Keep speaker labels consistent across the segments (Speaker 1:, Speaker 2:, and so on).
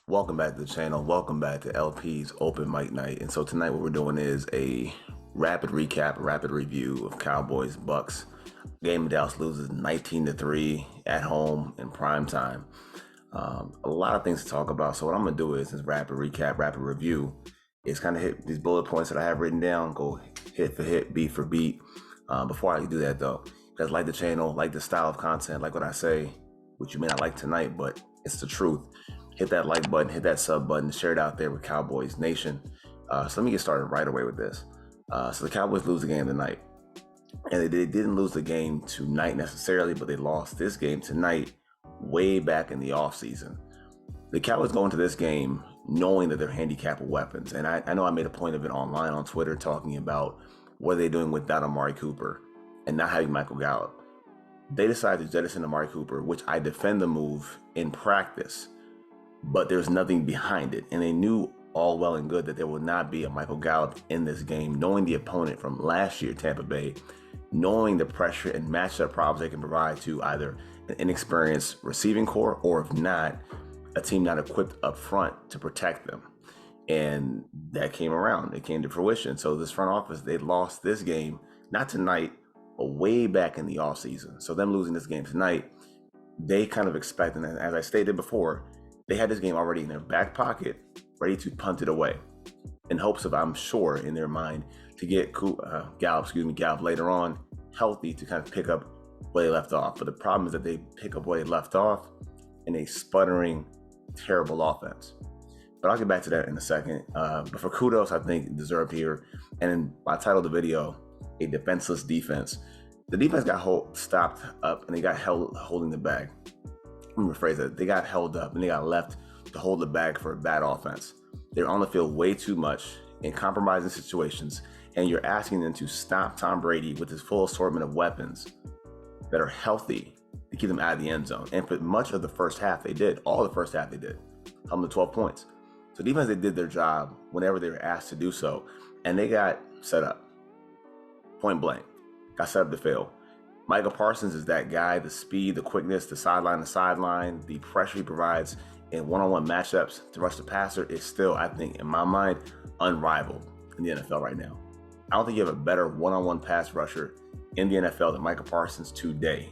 Speaker 1: Welcome back to the channel. Welcome back to LP's Open Mic Night. And so tonight what we're doing is a rapid recap, rapid review of Cowboys Bucs. Game Dallas loses 19-3 at home in prime time. A lot of things to talk about. So what I'm gonna do is this rapid recap, rapid review is kind of hit these bullet points that I have written down, go hit for hit, beat for beat. Before I do that though, you guys like the channel, like the style of content, like what I say, which you may not like tonight, but it's the truth. Hit that like button, hit that sub button, share it out there with Cowboys Nation. So let me get started right away with this. So the Cowboys lose the game tonight. And they didn't lose the game tonight necessarily, but they lost this game tonight way back in the offseason. The Cowboys go into this game knowing that they're handicapped with weapons. And I know I made a point of it online on Twitter talking about what are they doing without Amari Cooper and not having Michael Gallup. They decided to jettison Amari Cooper, which I defend the move in practice, but there's nothing behind it. And they knew all well and good that there would not be a Michael Gallup in this game, knowing the opponent from last year, Tampa Bay, knowing the pressure and matchup problems they can provide to either an inexperienced receiving core or, if not, a team not equipped up front to protect them. And that came around. It came to fruition. So this front office, they lost this game, not tonight, but way back in the offseason. So them losing this game tonight, they kind of expected, and as I stated before, they had this game already in their back pocket, ready to punt it away, in hopes of, I'm sure, in their mind, to get Gallup later on healthy to kind of pick up where they left off. But the problem is that they pick up where they left off in a sputtering, terrible offense. But I'll get back to that in a second. But for kudos, I think deserved here. And I titled the video, A Defenseless Defense. The defense got stopped up and they got held holding the bag. Let me rephrase that. They got held up and they got left to hold the bag for a bad offense. They're on the field way too much in compromising situations, and you're asking them to stop Tom Brady with his full assortment of weapons that are healthy to keep them out of the end zone. And for much of the first half, they did. All the first half, they did. Held them to 12 points. So defense, they did their job whenever they were asked to do so, and they got set up. Point blank. Got set up to fail. Michael Parsons is that guy, the speed, the quickness, the sideline to sideline, the pressure he provides in one-on-one matchups to rush the passer is still, I think, in my mind, unrivaled in the NFL right now. I don't think you have a better one-on-one pass rusher in the NFL than Michael Parsons today,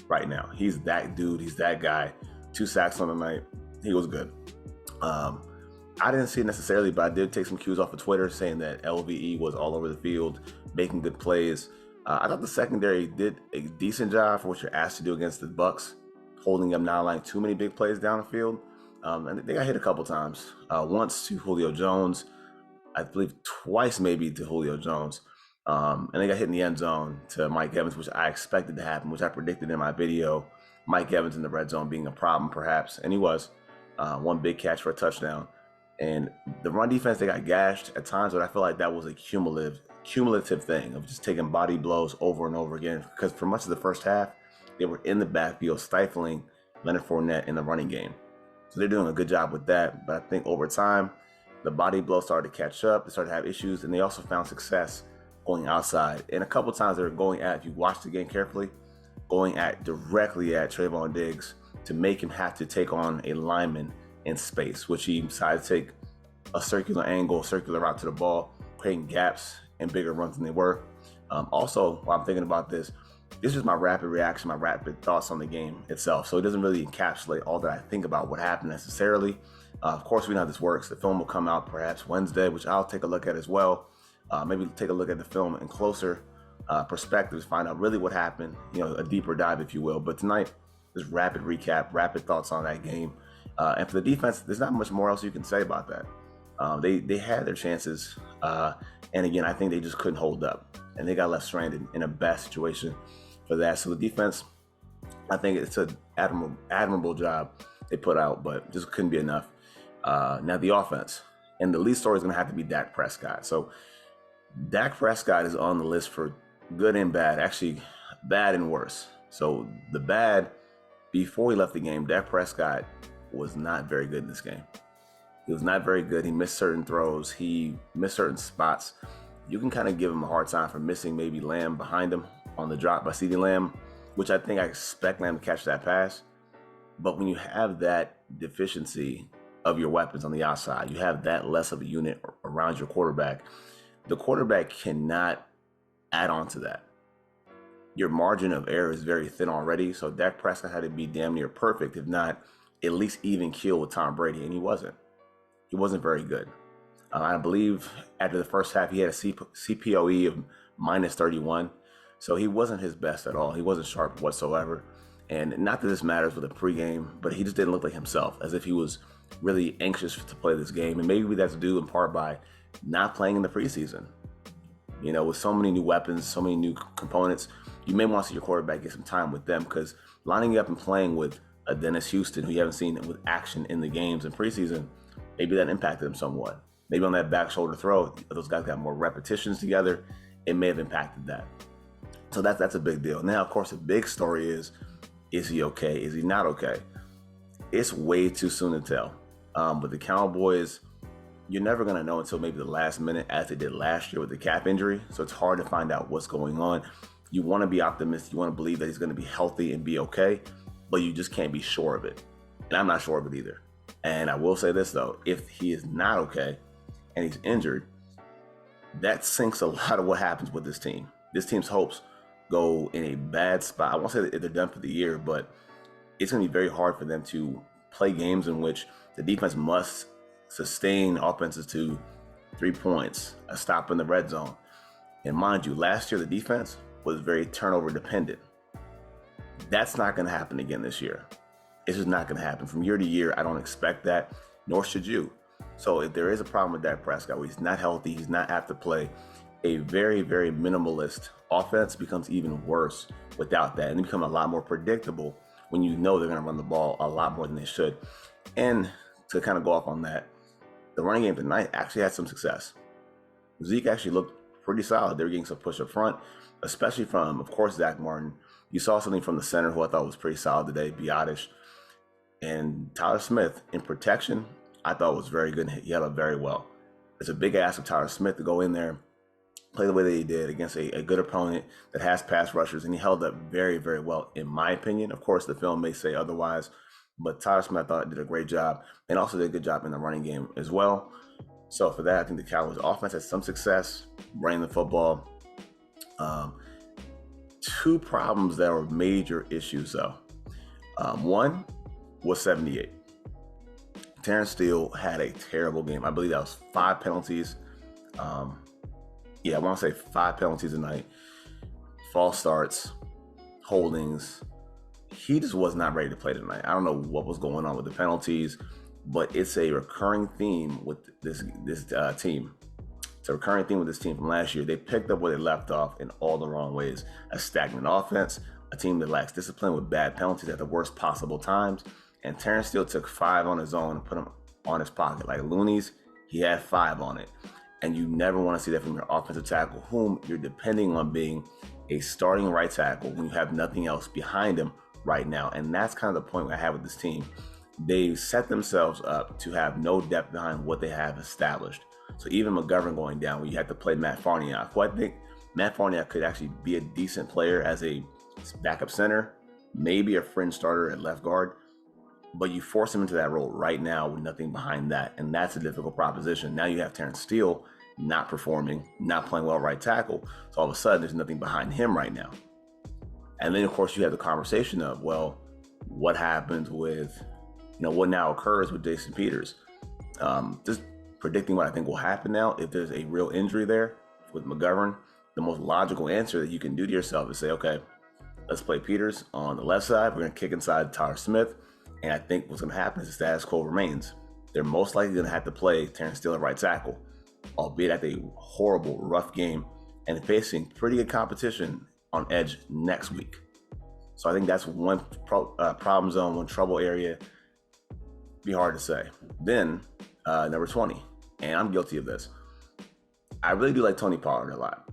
Speaker 1: right now. He's that dude. He's that guy. 2 sacks on the night. He was good. I didn't see it necessarily, but I did take some cues off of Twitter saying that LVE was all over the field, making good plays. I thought the secondary did a decent job for what you're asked to do against the Bucs, holding up, not allowing too many big plays down the field. And they got hit a couple times. Once to Julio Jones, I believe twice maybe to Julio Jones. And they got hit in the end zone to Mike Evans, which I expected to happen, which I predicted in my video. Mike Evans in the red zone being a problem perhaps, and he was. One big catch for a touchdown. And the run defense, they got gashed at times, but I feel like that was a cumulative thing of just taking body blows over and over again, because for much of the first half, they were in the backfield stifling Leonard Fournette in the running game. So they're doing a good job with that. But I think over time, the body blows started to catch up. They started to have issues, and they also found success going outside. And a couple times they were going at, if you watch the game carefully, going at directly at Trayvon Diggs to make him have to take on a lineman in space, which he decided to take a circular angle, circular route to the ball, creating gaps and bigger runs than they were. Also, while I'm thinking about this is my rapid reaction, my rapid thoughts on the game itself. So it doesn't really encapsulate all that I think about what happened necessarily. Of course, we know how this works. The film will come out perhaps Wednesday, which I'll take a look at as well. Maybe take a look at the film in closer perspectives, find out really what happened, a deeper dive, if you will. But tonight, just rapid recap, rapid thoughts on that game. And for the defense, there's not much more else you can say about that. They had their chances, and again, I think they just couldn't hold up, and they got left stranded in a bad situation for that. So the defense, I think it's an admirable job they put out, but just couldn't be enough. Now the offense, and the lead story is going to have to be Dak Prescott. So Dak Prescott is on the list for good and bad, actually bad and worse. So the bad, before he left the game, Dak Prescott was not very good in this game. He was not very good. He missed certain throws. He missed certain spots. You can kind of give him a hard time for missing maybe Lamb behind him on the drop by CeeDee Lamb, which I think I expect Lamb to catch that pass. But when you have that deficiency of your weapons on the outside. You have that less of a unit around your quarterback. The quarterback cannot add on to that. Your margin of error is very thin already, so Dak Prescott had to be damn near perfect, if not at least even keel with Tom Brady, and he wasn't. He wasn't very good. I believe after the first half, he had a CPOE of minus 31, so he wasn't his best at all. He wasn't sharp whatsoever. And not that this matters with a pregame, but he just didn't look like himself, as if he was really anxious to play this game. And maybe that's due in part by not playing in the preseason. You know, with so many new weapons, so many new components, you may want to see your quarterback get some time with them, because lining up and playing with a Dennis Houston, who you haven't seen with action in the games in preseason, maybe that impacted him somewhat. Maybe on that back shoulder throw, those guys got more repetitions together. It may have impacted that. So that's a big deal. Now, of course, the big story is he okay? Is he not okay? It's way too soon to tell. But the Cowboys, you're never going to know until maybe the last minute, as they did last year with the calf injury. So it's hard to find out what's going on. You want to be optimistic. You want to believe that he's going to be healthy and be okay, but you just can't be sure of it. And I'm not sure of it either. And I will say this, though. If he is not okay and he's injured, that sinks a lot of what happens with this team. This team's hopes go in a bad spot. I won't say that they're done for the year, but it's going to be very hard for them to play games in which the defense must sustain offenses to 3 points, a stop in the red zone. And mind you, last year the defense was very turnover dependent. That's not going to happen again this year. It's just not going to happen. From year to year, I don't expect that, nor should you. So if there is a problem with Dak Prescott, where he's not healthy, he's not apt to play, a very, very minimalist offense becomes even worse without that. And they become a lot more predictable when you know they're going to run the ball a lot more than they should. And to kind of go off on that, the running game tonight actually had some success. Zeke actually looked pretty solid. They were getting some push up front, especially from, of course, Zach Martin. You saw something from the center who I thought was pretty solid today, Biotish. And Tyler Smith in protection, I thought was very good. He held up very well. It's a big ask of Tyler Smith to go in there, play the way that he did against a good opponent that has pass rushers, and he held up very, very well, in my opinion. Of course, the film may say otherwise, but Tyler Smith, I thought, did a great job, and also did a good job in the running game as well. So for that, I think the Cowboys offense had some success running the football. Two problems that were major issues, though. One was 78. Terrence Steele had a terrible game. I believe that was 5 penalties. I want to say 5 penalties tonight. False starts, holdings. He just was not ready to play tonight. I don't know what was going on with the penalties, but it's a recurring theme with this team. It's a recurring theme with this team from last year. They picked up where they left off in all the wrong ways. A stagnant offense, a team that lacks discipline with bad penalties at the worst possible times. And Terrence Steele took 5 on his own and put them on his pocket. Like loonies, he had 5 on it. And you never want to see that from your offensive tackle, whom you're depending on being a starting right tackle when you have nothing else behind him right now. And that's kind of the point I have with this team. They set themselves up to have no depth behind what they have established. So even McGovern going down, where you have to play Matt Farniok, who I think Matt Farniok could actually be a decent player as a backup center, maybe a fringe starter at left guard, but you force him into that role right now with nothing behind that, and that's a difficult proposition. Now you have Terrence Steele not performing, not playing well right tackle, so all of a sudden there's nothing behind him right now. And then, of course, you have the conversation of, well, what happens with, what now occurs with Jason Peters? Just predicting what I think will happen now, if there's a real injury there with McGovern, the most logical answer that you can do to yourself is say, okay, let's play Peters on the left side. We're going to kick inside Tyler Smith. And I think what's going to happen is the status quo remains. They're most likely going to have to play Terrence Steele at right tackle, albeit at a horrible, rough game, and facing pretty good competition on edge next week. So I think that's one problem zone, one trouble area. Be hard to say. Then number 20, and I'm guilty of this. I really do like Tony Pollard a lot.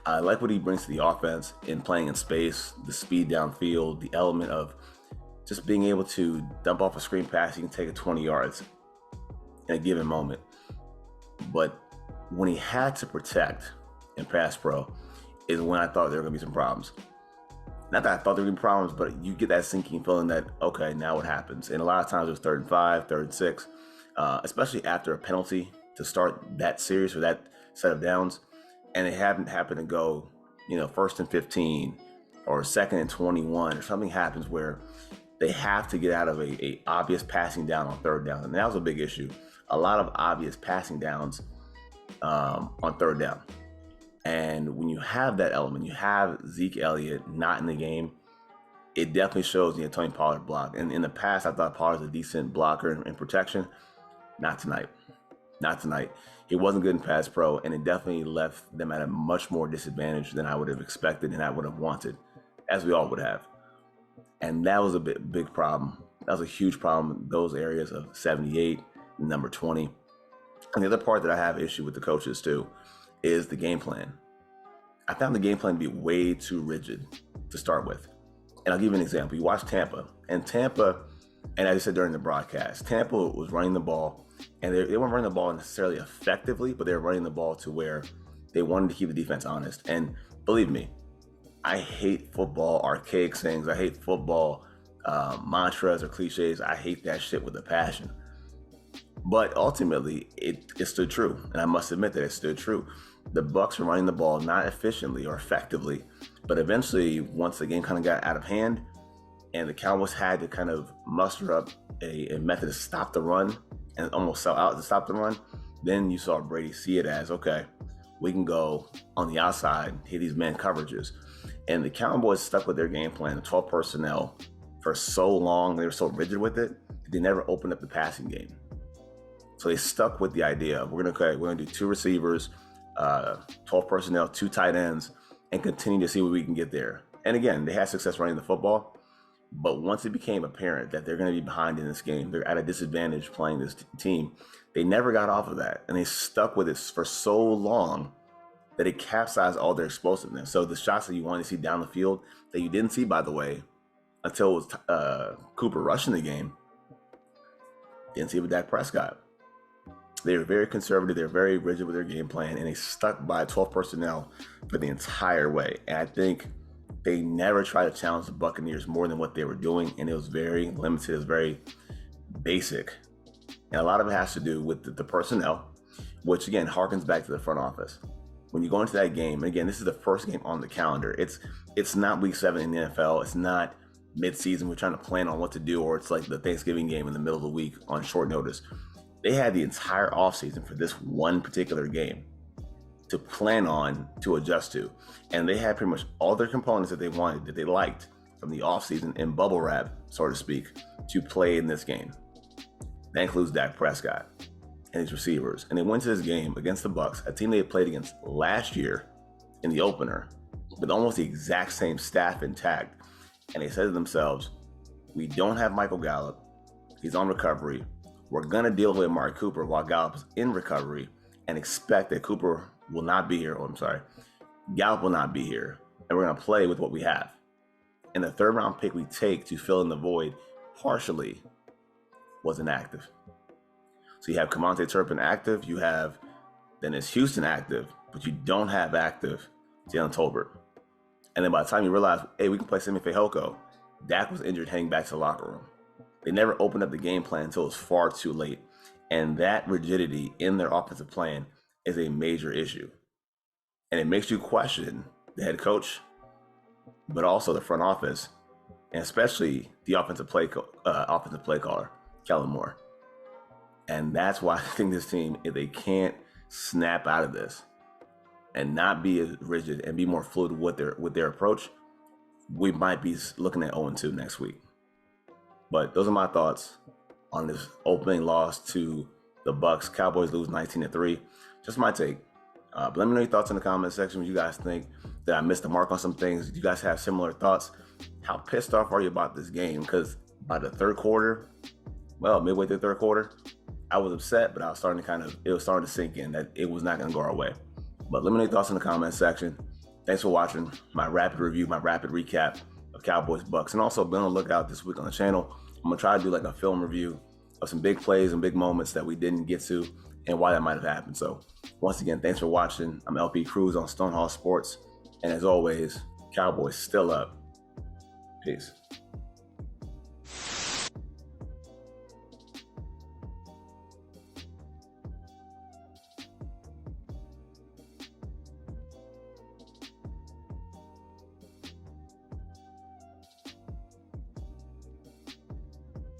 Speaker 1: I like what he brings to the offense in playing in space, the speed downfield, the element of just being able to dump off a screen pass. You can take it 20 yards in a given moment. But when he had to protect in pass pro is when I thought there were going to be some problems. Not that I thought there were going to be problems, but you get that sinking feeling that, okay, now what happens? And a lot of times it was 3rd and 5, 3rd and 6. especially after a penalty to start that series or that set of downs, and they haven't happened to go, 1st and 15 or 2nd and 21, or something happens where they have to get out of a obvious passing down on 3rd down, and that was a big issue. A lot of obvious passing downs on 3rd down. And when you have that element, you have Zeke Elliott not in the game, it definitely shows the Tony Pollard block. And in the past, I thought Pollard was a decent blocker in protection. Not tonight. Not tonight. He wasn't good in pass pro, and it definitely left them at a much more disadvantage than I would have expected and I would have wanted, as we all would have. And that was a big problem. That was a huge problem, those areas of 78, number 20. And the other part that I have issue with the coaches too is the game plan. I found the game plan to be way too rigid to start with. And I'll give you an example. You watch Tampa, and as I said during the broadcast, Tampa was running the ball, and they weren't running the ball necessarily effectively, but they were running the ball to where they wanted to keep the defense honest. And believe me, I hate football archaic sayings. I hate football mantras or cliches. I hate that shit with a passion. But ultimately, it stood true, and I must admit that it stood true. The Bucs were running the ball not efficiently or effectively, but eventually, once the game kind of got out of hand, and the Cowboys had to kind of muster up a method to stop the run and almost sell out to stop the run, then you saw Brady see it as, okay, we can go on the outside, hit these man coverages. And the Cowboys stuck with their game plan, the 12 personnel, for so long. They were so rigid with it, they never opened up the passing game. So they stuck with the idea of we're gonna do 2 receivers, 12 personnel, 2 tight ends, and continue to see what we can get there. And again, they had success running the football, but once it became apparent that they're going to be behind in this game, they're at a disadvantage playing this team, they never got off of that, and they stuck with it for so long that it capsized all their explosiveness. So the shots that you wanted to see down the field that you didn't see, by the way, until it was Cooper rushing the game, didn't see it with Dak Prescott. They were very conservative. They're very rigid with their game plan, and they stuck by 12 personnel for the entire way. And I think they never tried to challenge the Buccaneers more than what they were doing, and it was very limited. It was very basic. And a lot of it has to do with the personnel, which, again, harkens back to the front office. When you go into that game, and again, this is the first game on the calendar. It's not week 7 in the NFL. It's not mid-season. We're trying to plan on what to do, or it's like the Thanksgiving game in the middle of the week on short notice. They had the entire offseason for this one particular game to plan on, to adjust to. And they had pretty much all their components that they wanted, that they liked from the offseason in bubble wrap, so to speak, to play in this game. That includes Dak Prescott and his receivers. And they went to this game against the Bucs, a team they had played against last year in the opener, with almost the exact same staff intact. And they said to themselves, we don't have Michael Gallup. He's on recovery. We're going to deal with Amari Cooper while Gallup's in recovery and expect that Cooper will not be here. Gallup will not be here. And we're going to play with what we have. And the 3rd round pick we take to fill in the void partially was inactive. So you have Kamonte Turpin active. You have, then it's Houston active, but you don't have active Jalen Tolbert. And then by the time you realize, hey, we can play Simi Fehoko, Dak was injured heading back to the locker room. They never opened up the game plan until it was far too late. And that rigidity in their offensive plan is a major issue. And it makes you question the head coach, but also the front office, and especially the offensive play caller, Kellen Moore. And that's why I think this team, if they can't snap out of this and not be as rigid and be more fluid with their approach, we might be looking at 0-2 next week. But those are my thoughts on this opening loss to the Bucs. Cowboys lose 19-3. Just my take. But let me know your thoughts in the comment section. What you guys think? Did I miss the mark on some things? Do you guys have similar thoughts? How pissed off are you about this game? Because by the 3rd quarter, midway through the 3rd quarter, I was upset, but it was starting to sink in that it was not going to go our way. But let me know your thoughts in the comment section. Thanks for watching my rapid review, my rapid recap of Cowboys Bucs. And also be on the lookout this week on the channel. I'm going to try to do like a film review of some big plays and big moments that we didn't get to and why that might have happened. So once again, thanks for watching. I'm LP Cruz on Stonehall Sports. And as always, Cowboys still up. Peace.